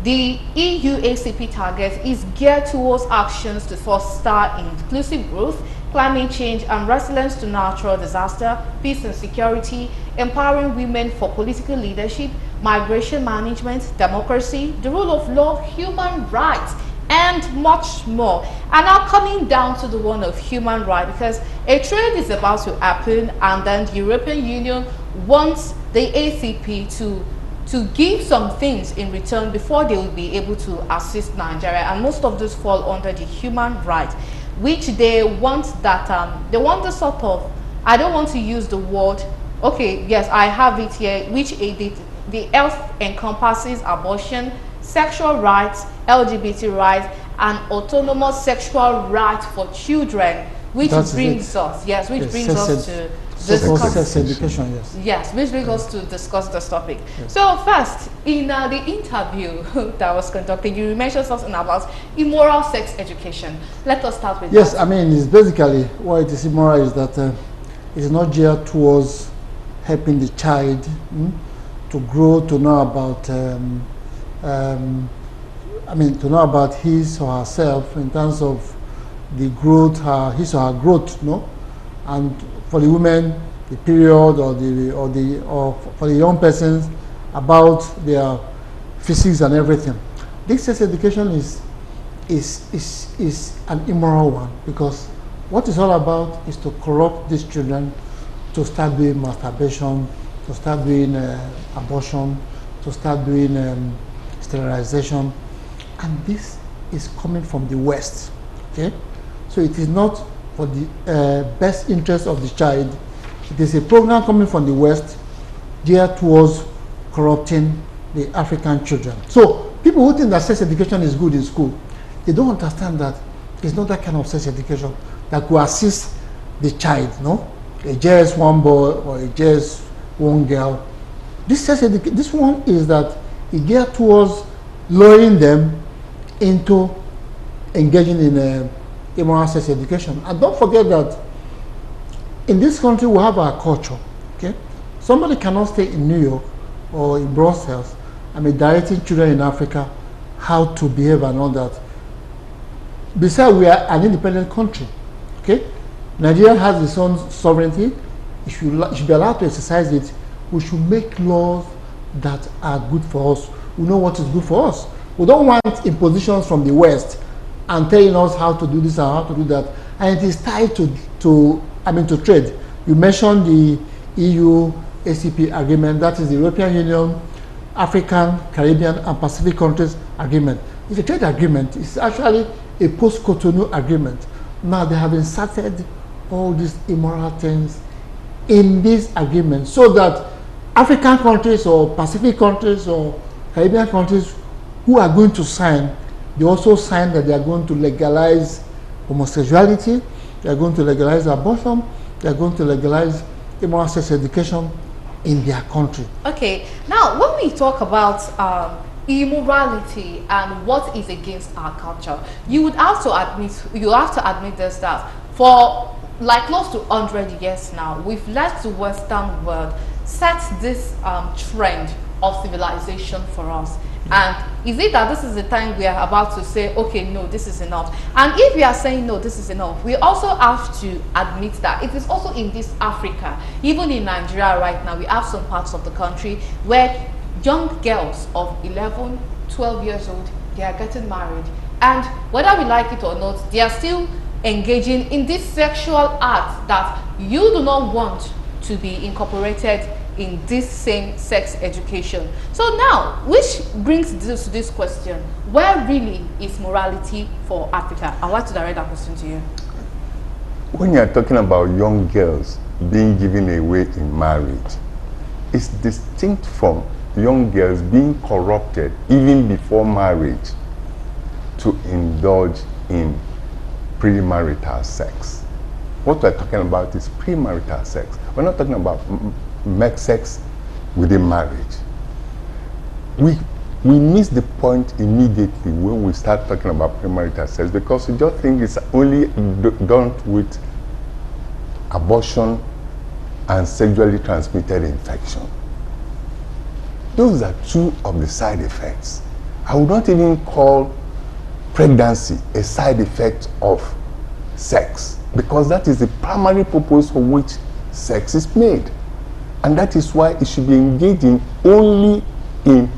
The EU ACP target is geared towards actions to foster inclusive growth, climate change and resilience to natural disaster, peace and security, empowering women for political leadership, migration management, democracy, the rule of law, human rights, and much more. And now coming down to the one of human rights, because a trade is about to happen and then the European Union wants the ACP to give some things in return before they will be able to assist Nigeria, and most of those fall under the human rights, which they want that they want the sort of, I don't want to use the word, okay, yes, I have it here, which the health encompasses abortion, sexual rights, LGBT rights, and autonomous sexual rights for children, which brings us to sex education, yes. Yes, which brings us to discuss this topic. Yes. So first, in the interview that was conducted, you mentioned something about immoral sex education. Let us start with that. Yes, I mean, it's basically what it is immoral is that it's not geared towards helping the child to grow, to know about, to know about his or herself in terms of the growth, his or her growth, no? And for the women, the period, or for the young persons, about their physics and everything. This sex education is an immoral one, because what it's all about is to corrupt these children to start doing masturbation, to start doing abortion, to start doing sterilization, and this is coming from the West. Okay, so it is not for the best interest of the child. It is a program coming from the West geared towards corrupting the African children. So people who think that sex education is good in school, they don't understand that it's not that kind of sex education that will assist the child, no? A just one boy or a just one girl. This one is that it geared towards luring them into engaging in immoral sex education. And don't forget that in this country we have our culture. Okay, somebody cannot stay in New York or in Brussels directing children in Africa how to behave and all that. Besides, we are an independent country. Okay, Nigeria has its own sovereignty. It should be allowed to exercise it. We should make laws that are good for us. We know what is good for us. We don't want impositions from the West and telling us how to do this and how to do that. And it is tied to trade. You mentioned the EU ACP agreement, that is the European Union, African, Caribbean, and Pacific countries agreement. It's a trade agreement. It's actually a post-Cotonou agreement. Now they have inserted all these immoral things in this agreement so that African countries or Pacific countries or Caribbean countries who are going to sign, they also sign that they are going to legalize homosexuality, they are going to legalize abortion, they are going to legalize immoral sex education in their country. Okay, now when we talk about immorality and what is against our culture, you have to admit this, that for like close to 100 years now, we've let the Western world set this trend of civilization for us. And is it that this is the time we are about to say, okay, no, this is enough? And if we are saying, no, this is enough, we also have to admit that it is also in this Africa, even in Nigeria right now, we have some parts of the country where young girls of 11, 12 years old, they are getting married. And whether we like it or not, they are still engaging in this sexual act that you do not want to be incorporated in this same sex education. So now, which brings this to this question, where really is morality for Africa? I'd like to direct that question to you. When you're talking about young girls being given away in marriage, it's distinct from young girls being corrupted even before marriage to indulge in premarital sex. What we're talking about is premarital sex. We're not talking about sex within marriage. We miss the point immediately when we start talking about premarital sex, because we just think it's only done with abortion and sexually transmitted infection. Those are two of the side effects. I would not even call pregnancy a side effect of sex, because that is the primary purpose for which sex is made. And that is why it should be engaging only in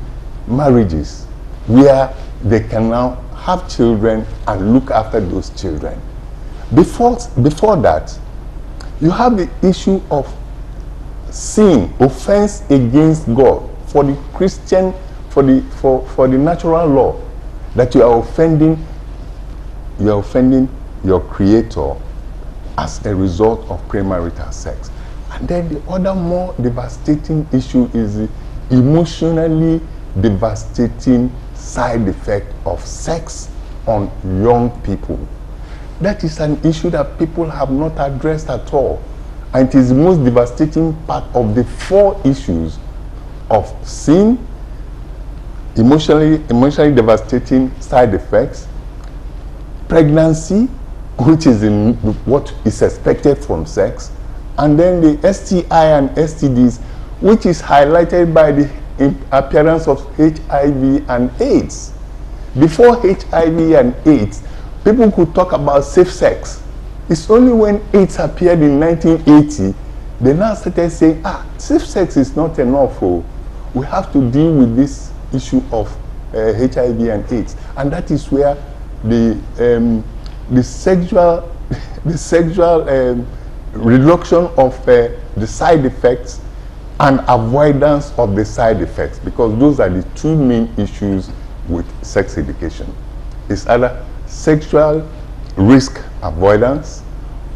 marriages where they can now have children and look after those children. Before that, you have the issue of sin, offense against God. For the Christian, for the natural law, that you are offending your creator as a result of premarital sex. And then the other more devastating issue is the emotionally devastating side effect of sex on young people. That is an issue that people have not addressed at all. And it is the most devastating part of the 4 issues of sin, emotionally devastating side effects, pregnancy, which is what is expected from sex, and then the STI and STDs, which is highlighted by the appearance of HIV and AIDS. Before HIV and AIDS, people could talk about safe sex. It's only when AIDS appeared in 1980, they now started saying, safe sex is not enough. We have to deal with this issue of HIV and AIDS. And that is where the sexual reduction of the side effects and avoidance of the side effects, because those are the 2 main issues with sex education. It's either sexual risk avoidance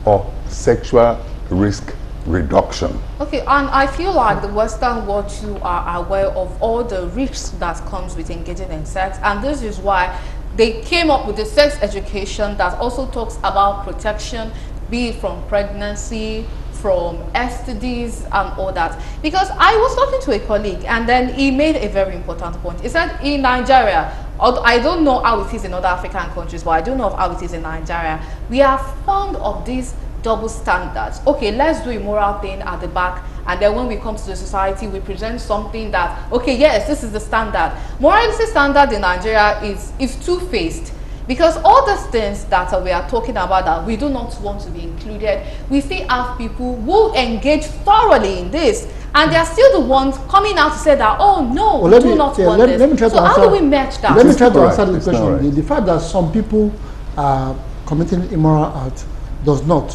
or sexual risk reduction. Okay, and I feel like the Western world too are aware of all the risks that comes with engaging in sex, and this is why they came up with the sex education that also talks about protection, be it from pregnancy, from STDs and all that. Because I was talking to a colleague and then he made a very important point. He said in Nigeria, I don't know how it is in other African countries, but I do know how it is in Nigeria, we are fond of these double standards. Okay, let's do a moral thing at the back, and then when we come to the society, we present something that, okay, yes, this is the standard. Morality standard in Nigeria is two-faced, because all these things that we are talking about that we do not want to be included, we still have people who engage thoroughly in this, and they are still the ones coming out to say that, oh no, we do not want this. Let me try to answer, how do we match that? Let me try to answer the question. Right. The fact that some people are committing immoral acts does not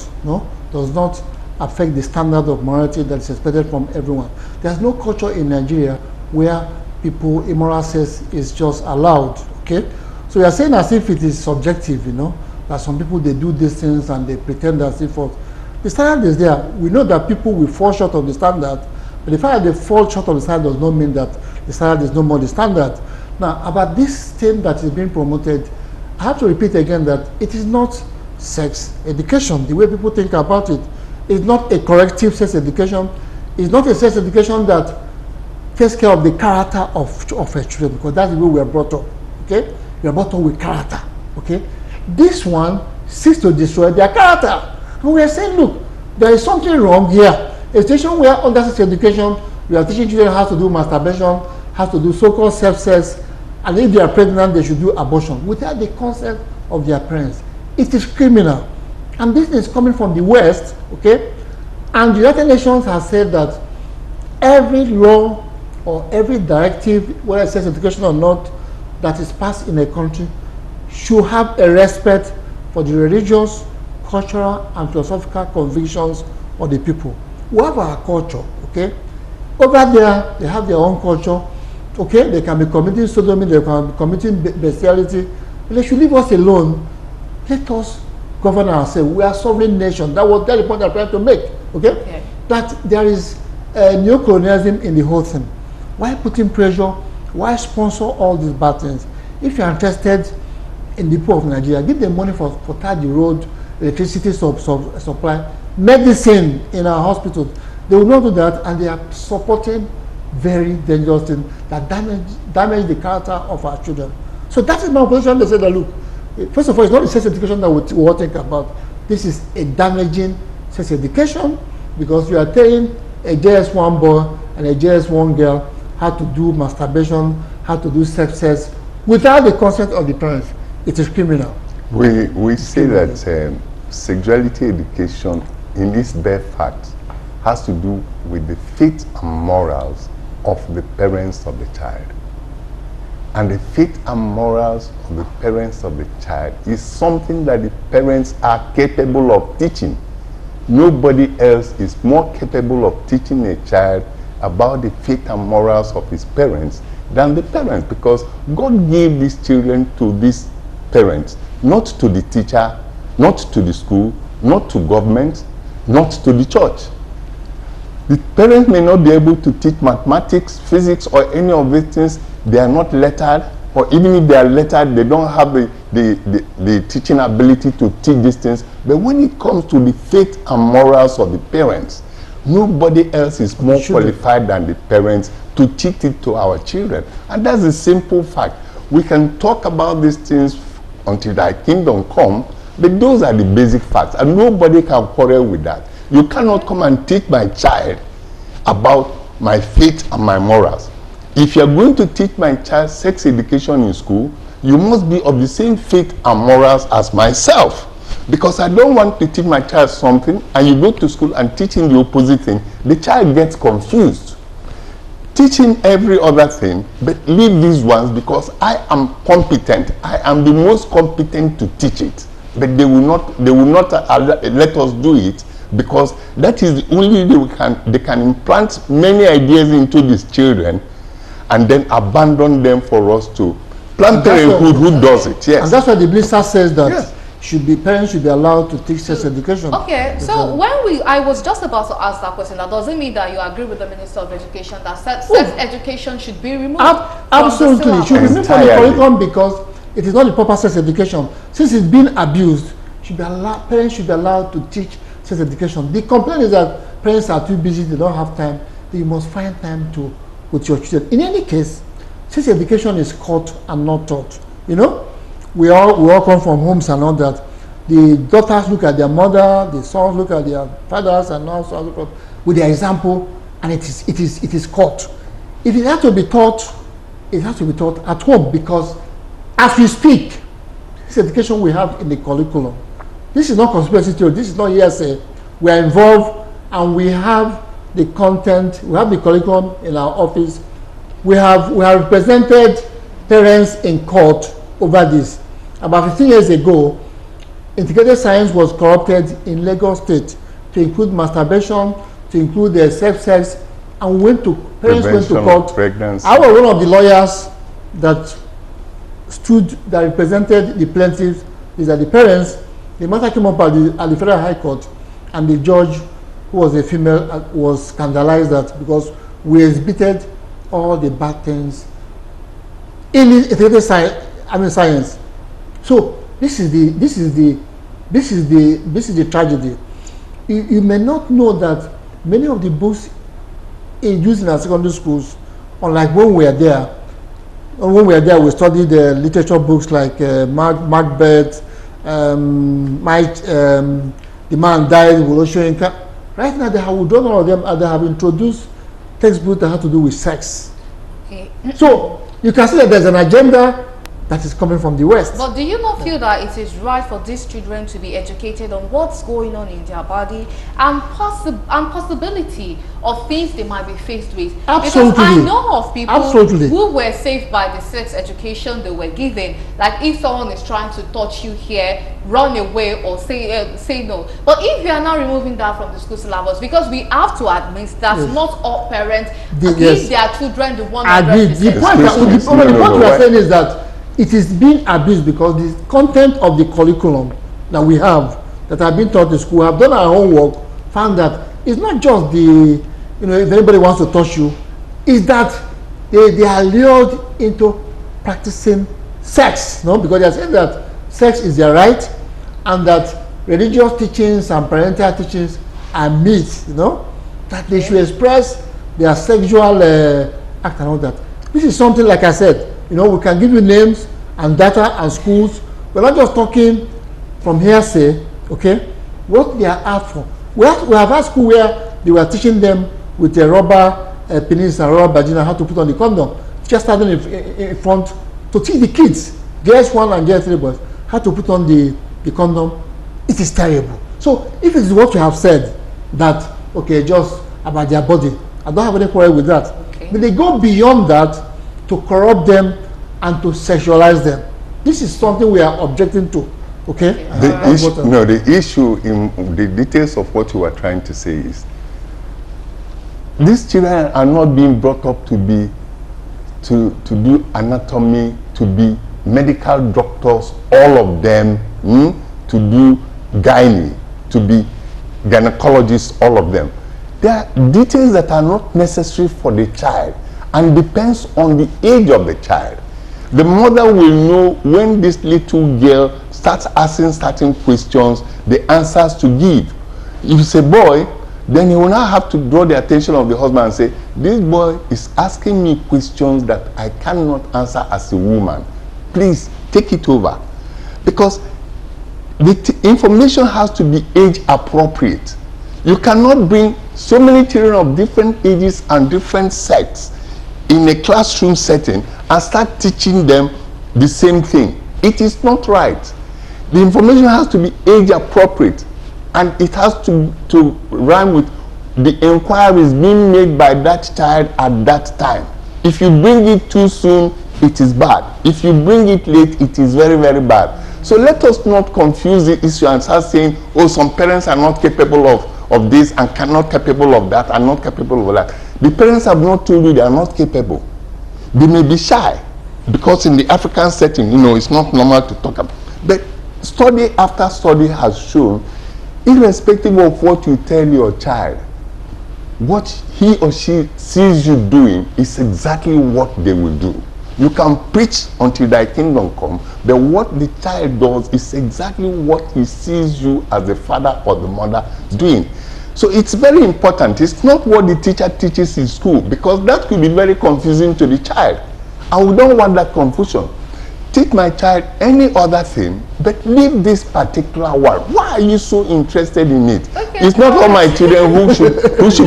affect the standard of morality that is expected from everyone. There's no culture in Nigeria where immoral sex is just allowed. Okay, so we are saying as if it is subjective, that some people, they do these things and they pretend as if the standard is there. We know that people will fall short of the standard, but the fact that they fall short of the standard does not mean that the standard is no more the standard. Now, about this thing that is being promoted, I have to repeat again that it is not sex education. The way people think about it is not a corrective sex education. It's not a sex education that takes care of the character of a children, because that's the way we are brought up. Okay, we are brought up with character. Okay, this one seeks to destroy their character, and we are saying, look, there is something wrong here. A situation where under sex education we are teaching children how to do masturbation, how to do so-called self-sex, and if they are pregnant, they should do abortion without the consent of their parents. It is criminal, and this is coming from the West, okay? And the United Nations has said that every law or every directive, whether it's sex education or not, that is passed in a country should have a respect for the religious, cultural, and philosophical convictions of the people. We have our culture, okay? Over there, they have their own culture, okay? They can be committing sodomy, they can be committing bestiality, but they should leave us alone. Let us govern ourselves. We are sovereign nation. That's the point I'm trying to make. Okay? That there is neo-colonialism in the whole thing. Why putting pressure? Why sponsor all these bad things? If you are interested in the people of Nigeria, give them money for the road, electricity supply, medicine in our hospitals. They will not do that, and they are supporting very dangerous things that damage the character of our children. So that is my position. They say that, look, first of all, it's not the sex education that we all think about. This is a damaging sex education, because you are telling a JS1 boy and a JS1 girl how to do masturbation, how to do sex without the consent of the parents, it is criminal. We say that sexuality education in its bare fact has to do with the faith and morals of the parents of the child. And the faith and morals of the parents of the child is something that the parents are capable of teaching. Nobody else is more capable of teaching a child about the faith and morals of his parents than the parents, because God gave these children to these parents, not to the teacher, not to the school, not to government, not to the church. The parents may not be able to teach mathematics, physics, or any of these things. They are not lettered, or even if they are lettered, they don't have the teaching ability to teach these things. But when it comes to the faith and morals of the parents, nobody else is more qualified than the parents to teach it to our children. And that's a simple fact. We can talk about these things until thy kingdom come, but those are the basic facts, and nobody can quarrel with that. You cannot come and teach my child about my faith and my morals. If you're going to teach my child sex education in school, you must be of the same faith and morals as myself. Because I don't want to teach my child something and you go to school and teach him the opposite thing. The child gets confused. Teach him every other thing, but leave these ones because I am competent. I am the most competent to teach it. But they will not let us do it, because that is the only way they can implant many ideas into these children and then abandon them for us to Planned Parenthood who does it. Yes. And that's why the blister says that parents should be allowed to teach sex education. Okay, so I was just about to ask that question. That doesn't mean that you agree with the Minister of Education that sex education should be removed. Absolutely, it should be removed from the curriculum because it is not the proper sex education. Since it's been abused, parents should be allowed to teach sex education. The complaint is that parents are too busy, they don't have time. You must find time with your children. In any case, sex education is caught and not taught. You know, we all come from homes and all that. The daughters look at their mother, the sons look at their fathers, and also look at with their example, and it is caught. If it has to be taught, it has to be taught at home, because as we speak, this education we have in the curriculum. This is not conspiracy theory. This is not hearsay. We are involved, and we have the content. We have the curriculum in our office. We have represented parents in court over this. About 15 years ago, integrated science was corrupted in Lagos State to include masturbation, to include sex, and parents went to court. Pregnancy. I was one of the lawyers that represented the plaintiffs. These are the parents. The matter came up at the Federal High Court, and the judge, who was a female, was scandalized that because we exhibited all the bad things in integrated science. So this is the tragedy. You may not know that many of the books used in our secondary schools, unlike when we were there. When we were there, we studied literature books like Macbeth, The Man Died, Woloshoenka. Right now, they have done all of them, and they have introduced textbooks that have to do with sex. Okay. So you can see that there's an agenda that is coming from the West. But do you not feel that it is right for these children to be educated on what's going on in their body and possibility of things they might be faced with? Absolutely. Because I know of people Absolutely. who were saved by the sex education they were given. Like if someone is trying to touch you here, run away or say no. But if you are now removing that from the school syllabus, because we have to admit that not all parents give their children the 100%. The point we are saying is that it is being abused because the content of the curriculum that we have, that have been taught in school, have done our homework, found that it's not just if anybody wants to touch you, is that they are lured into practicing sex, because they are saying that sex is their right, and that religious teachings and parental teachings are myths, that they should express their sexual act and all that. This is something, like I said, we can give you names and data and schools. We're not just talking from hearsay, okay? What they are out for. We have had school where they were teaching them with a rubber penis and rubber vagina how to put on the condom. Just standing in front to teach the kids, girls 1 and girls 3 boys, how to put on the condom, it is terrible. So if it's what you have said, that, okay, just about their body, I don't have any quarrel with that. Okay. But they go beyond that to corrupt them and to sexualize them. This is something we are objecting to. Okay? The issue in the details of what you are trying to say is, these children are not being brought up to do anatomy, to be medical doctors, all of them, to do gynae, to be gynecologists, all of them. There are details that are not necessary for the child and depends on the age of the child. The mother will know when this little girl starts asking certain questions, the answers to give. If it's a boy, then he will now have to draw the attention of the husband and say, this boy is asking me questions that I cannot answer as a woman. Please take it over. Because the information has to be age appropriate. You cannot bring so many children of different ages and different sex in a classroom setting and start teaching them the same thing. It is not right. The information has to be age appropriate, and it has to rhyme with the inquiries being made by that child at that time. If you bring it too soon, it is bad. If you bring it late, it is very, very bad. So let us not confuse the issue and start saying, oh, some parents are not capable of this and cannot capable of that and not capable of that. The parents have not told you they are not capable. They may be shy because in the African setting, it's not normal to talk about. But study after study has shown, irrespective of what you tell your child, what he or she sees you doing is exactly what they will do. You can preach until thy kingdom come, but what the child does is exactly what he sees you as the father or the mother doing. So it's very important. It's not what the teacher teaches in school, because that could be very confusing to the child. And we don't want that confusion. Teach my child any other thing, but leave this particular one. Why are you so interested in it? Okay, it's not all my children who should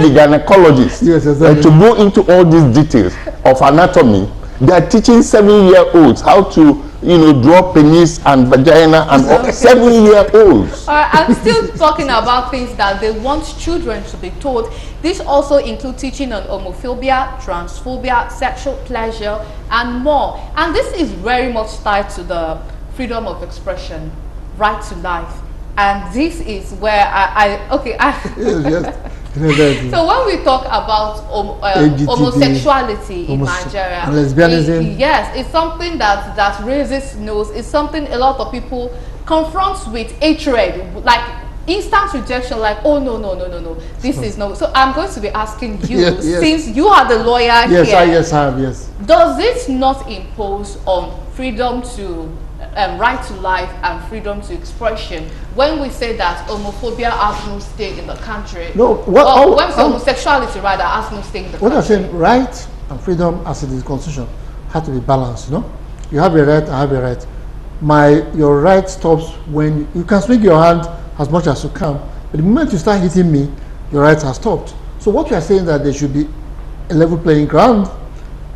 be gynecologists. Yes, exactly. To go into all these details of anatomy. They are teaching 7-year-olds how to, draw penis and vagina and 7-year-olds. I'm still talking about things that they want children to be taught. This also includes teaching on homophobia, transphobia, sexual pleasure, and more. And this is very much tied to the freedom of expression, right to life. And this is where yes. So when we talk about homosexuality in Nigeria, and lesbianism, yes, it's something that raises nose. It's something a lot of people confront with hatred, like instant rejection, like, oh no, this is no. So I'm going to be asking you, yes. since you are the lawyer here. Yes, I have. Yes. Does it not impose on freedom to right to life and freedom to expression when we say that homophobia has no stay in the country? No, homosexuality rather has no stay in the country. What I'm saying, right and freedom as it is in the Constitution have to be balanced. You have a right, I have a right. Your right stops when you can swing your hand as much as you can, but the moment you start hitting me, your rights are stopped. So what we are saying that there should be a level playing ground.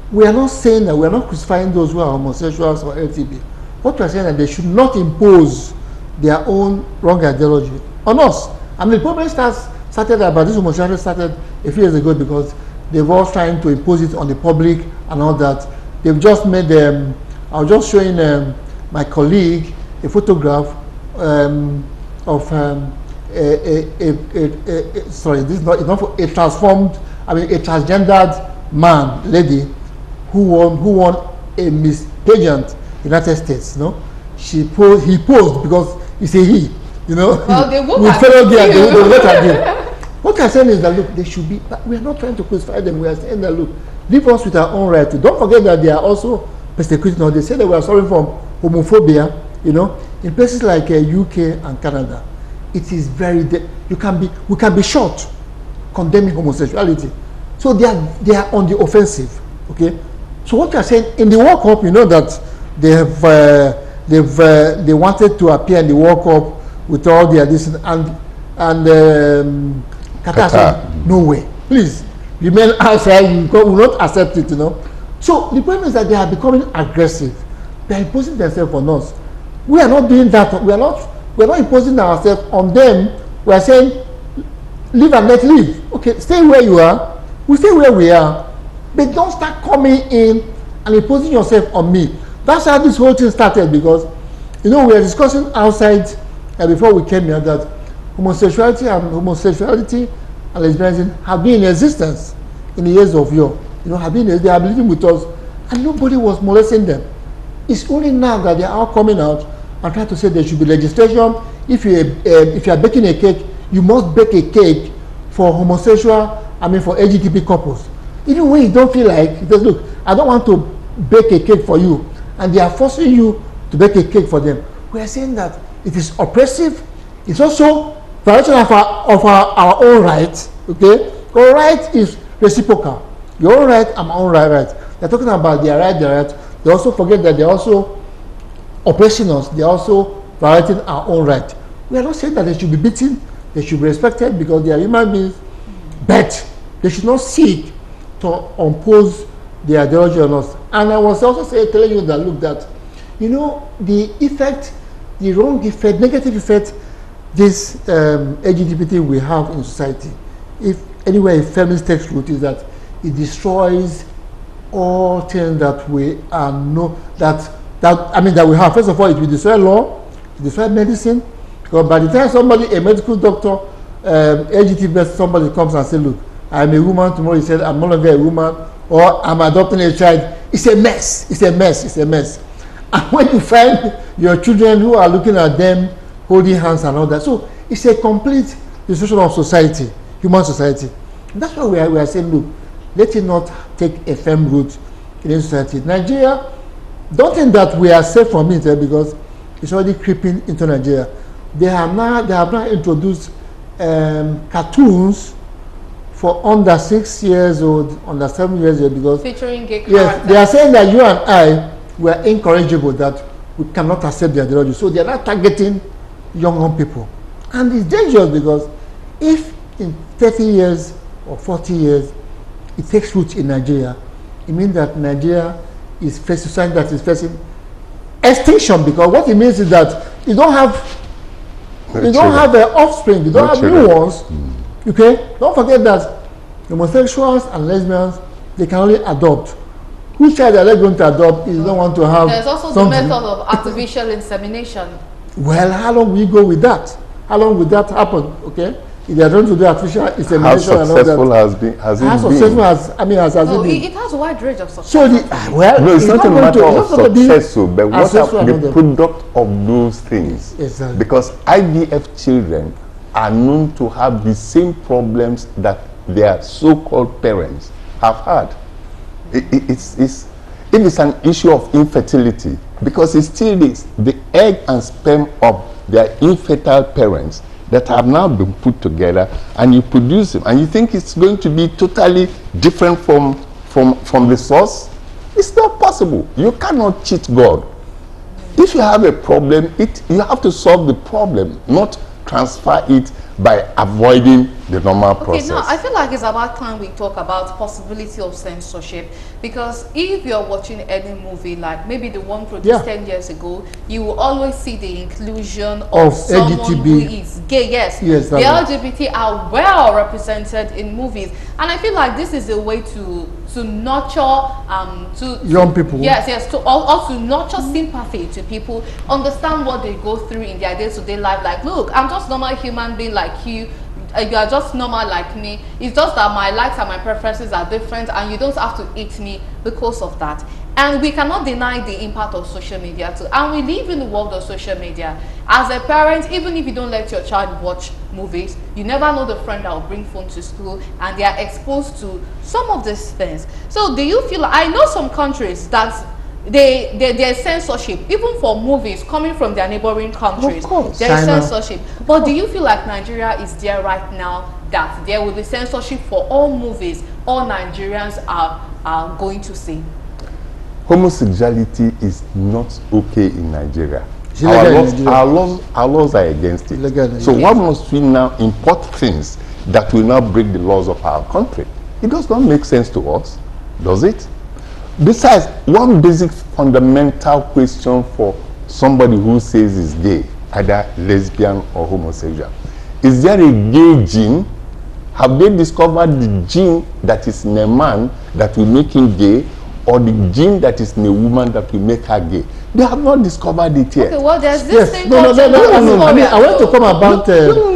We are not saying that we are not crucifying those who are homosexuals or LGBT. What we are saying that they should not impose their own wrong ideology on us. I mean, the problem started about this homosexuality started a few years ago because they've all trying to impose it on the public and all that. They've just made I was just showing my colleague a photograph of sorry, this is not for a transformed, a transgendered lady who won a Miss Pageant United States. He posed because it's a he, well, they will with fellow girls, they will let her do. What I'm saying is that, look, they should be, but we are not trying to crucify them. We are saying that, look, leave us with our own right. Don't forget that they are also persecuted. Now, they say that we are suffering from homophobia, in places like UK and Canada. It is very, we can be shot condemning homosexuality. So they are on the offensive, okay? So what you are saying, in the World Cup, that they wanted to appear in the World Cup with all their this and Qatar said, no way, please remain outside. We will not accept it. So the problem is that they are becoming aggressive. They are imposing themselves on us. We are not doing that. We are not imposing ourselves on them. We are saying, live and let live. Okay, stay where you are. We stay where we are. But don't start coming in and imposing yourself on me. That's how this whole thing started, because, you know, we were discussing outside before we came here that homosexuality and lesbianism have been in existence in the years of yore. You know, they are living with us, and nobody was molesting them. It's only now that they are all coming out and trying to say there should be legislation. If you are baking a cake, you must bake a cake for for LGBT couples. Even when you don't feel like, it says, look, I don't want to bake a cake for you, and they are forcing you to bake a cake for them. We are saying that it is oppressive. It's also violation of our own rights. Okay, our right is reciprocal. Your own right and my own right. They're talking about their right. They also forget that they're also oppressing us. They're also violating our own right. We are not saying that they should be beaten. They should be respected because they are human beings. But they should not seek to impose their ideology on us. And I was also telling you that, look, that, you know, the effect, the wrong effect, negative effect this LGBT we have in society, if anywhere a feminist takes root, is that it destroys all things that we that we have. First of all, it will destroy law, it will destroy medicine, because by the time a medical doctor, LGBT somebody comes and says, look, I'm a woman, tomorrow he says, I'm no longer a woman, or I'm adopting a child, it's a mess. And when you find your children who are looking at them holding hands and all that, so it's a complete destruction of society, human society. And that's why we are saying, look, let it not take a firm root in society. Nigeria, don't think that we are safe from it, because it's already creeping into Nigeria. They have now introduced cartoons for under 6 years old, under 7 years old, because featuring gay characters. Yes, they are saying that you and I were incorrigible, that we cannot accept their ideology. So they are not targeting young people. And it's dangerous, because if in 30 years or 40 years it takes root in Nigeria, it means that Nigeria is facing something that is facing extinction, because what it means is that you don't have offspring, you don't have new ones. Okay, don't forget that homosexuals and lesbians, they can only adopt. Which child are they going to adopt if they don't want to have? There's also something? the method of artificial insemination. Well, how long will you go with that? How long will that happen? Okay, if they are trying to do artificial insemination, how successful has it been? It has a wide range of success. So no, it's not a matter of success, but what are the product of those things? Exactly. Because IVF children are known to have the same problems that their so-called parents have had. If it's an issue of infertility, because it still is the egg and sperm of their infertile parents that have now been put together, and you produce them, and you think it's going to be totally different from the source. It's not possible. You cannot cheat God. If you have a problem, you have to solve the problem, not transfer it by avoiding the normal process. Okay, now I feel like it's about time we talk about possibility of censorship, because if you're watching any movie, like maybe the one produced 10 years ago, you will always see the inclusion of someone LGBT. who is gay. Yes, the LGBT are well represented in movies, and I feel like this is a way to nurture young people. Yes, to also nurture sympathy to people, understand what they go through in their day-to-day life. Like, look, I'm just normal human being like you. You are just normal like me. It's just that my likes and my preferences are different, and you don't have to hate me because of that. And we cannot deny the impact of social media too. And we live in the world of social media. As a parent, even if you don't let your child watch movies, you never know the friend that will bring phone to school, and they are exposed to some of these things. So do you feel, I know some countries that there's censorship even for movies coming from their neighboring countries. Of course, there is censorship. But do you feel like Nigeria is there right now, that there will be censorship for all movies all Nigerians are going to see? Homosexuality is not okay in Nigeria. Our laws are against it. So why must we now import things that will now break the laws of our country? It does not make sense to us, does it? Besides, one basic fundamental question for somebody who says is gay, either lesbian or homosexual, is there a gay gene? Have they discovered the gene that is in a man that will make him gay, or the gene that is in a woman that will make her gay? They have not discovered it yet. Okay, well, there's this Yes, thing no. I mean, I want to come about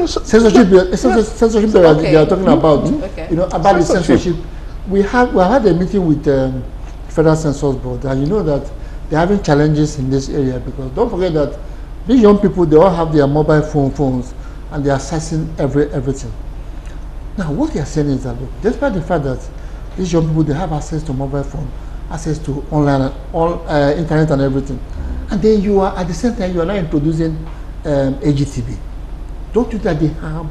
censorship. Censorship that they are talking about. Okay. You know, about the Censorship. censorship. We had a meeting with Federal Censors Board, and you know that they're having challenges in this area, because don't forget that these young people, they all have their mobile phones, and they are accessing everything. Now, what they are saying is that, look, despite the fact that these young people, they have access to mobile phone, access to online, internet and everything, and then you are, at the same time, you are now introducing AGTB. Don't you think the harm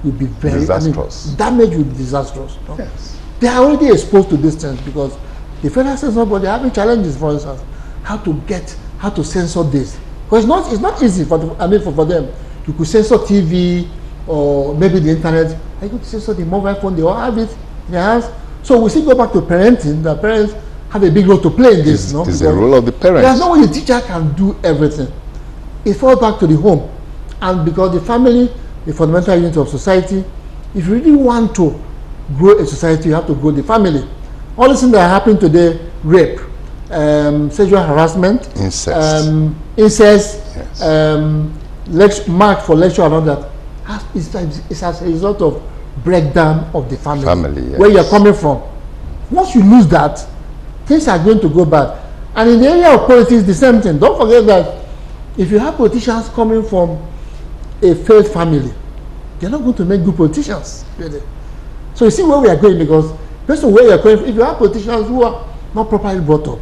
will be very disastrous? Damage will be disastrous. No? Yes. They are already exposed to these things, because the Federal Censor Board, they are having challenges, for instance, how to censor this. Because it's not easy for them. You could censor TV or maybe the internet. You could censor the mobile phone. They all have it in their hands. So we still go back to parenting. The parents have a big role to play in this. It's the role of the parents. There's no way the teacher can do everything. It falls back to the home. And because the family, the fundamental unit of society, if you really want to grow a society, you have to grow the family. All these things that are happening today, rape, sexual harassment, incest, yes. Mark for lecture and all that, is as a result of breakdown of the family, yes. Where you're coming from. Once you lose that, things are going to go bad. And in the area of politics, the same thing. Don't forget that if you have politicians coming from a failed family, they're not going to make good politicians, really. So you see where we are going, because based on where you're going, if you have politicians who are not properly brought up,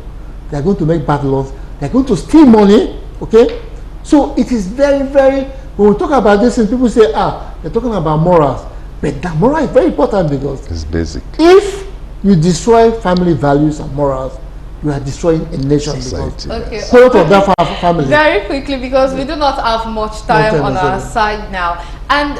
they're going to make bad laws, they're going to steal money, okay? So it is very, very, when we talk about this, and people say, they're talking about morals. But that moral is very important, because it's basic. If you destroy family values and morals, you are destroying a nation. Society, okay. Part of that family. Very quickly, because we do not have much time on our side now. And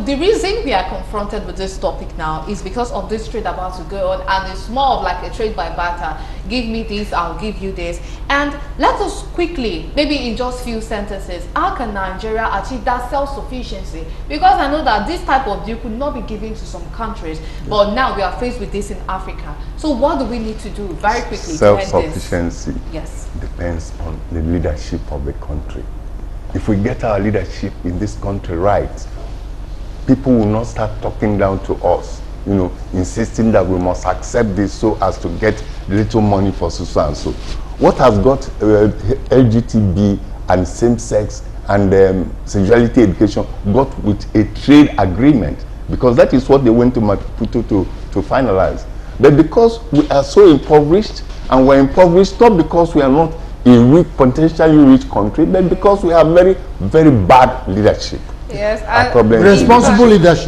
the reason we are confronted with this topic now is because of this trade about to go on, and it's more of like a trade by barter. Give me this, I'll give you this. And let us quickly, maybe in just few sentences, how can Nigeria achieve that self-sufficiency? Because I know that this type of deal could not be given to some countries, but now we are faced with this in Africa. So what do we need to do very quickly to end this? Self-sufficiency depends on the leadership of the country. If we get our leadership in this country right, people will not start talking down to us, insisting that we must accept this so as to get little money for so and so. What has got LGBT and same-sex and sexuality education got with a trade agreement? Because that is what they went to Maputo to finalize. But because we are so impoverished, and we're impoverished not because we are not a weak, potentially rich country, but because we have very, very bad leadership. Yes, responsible leadership.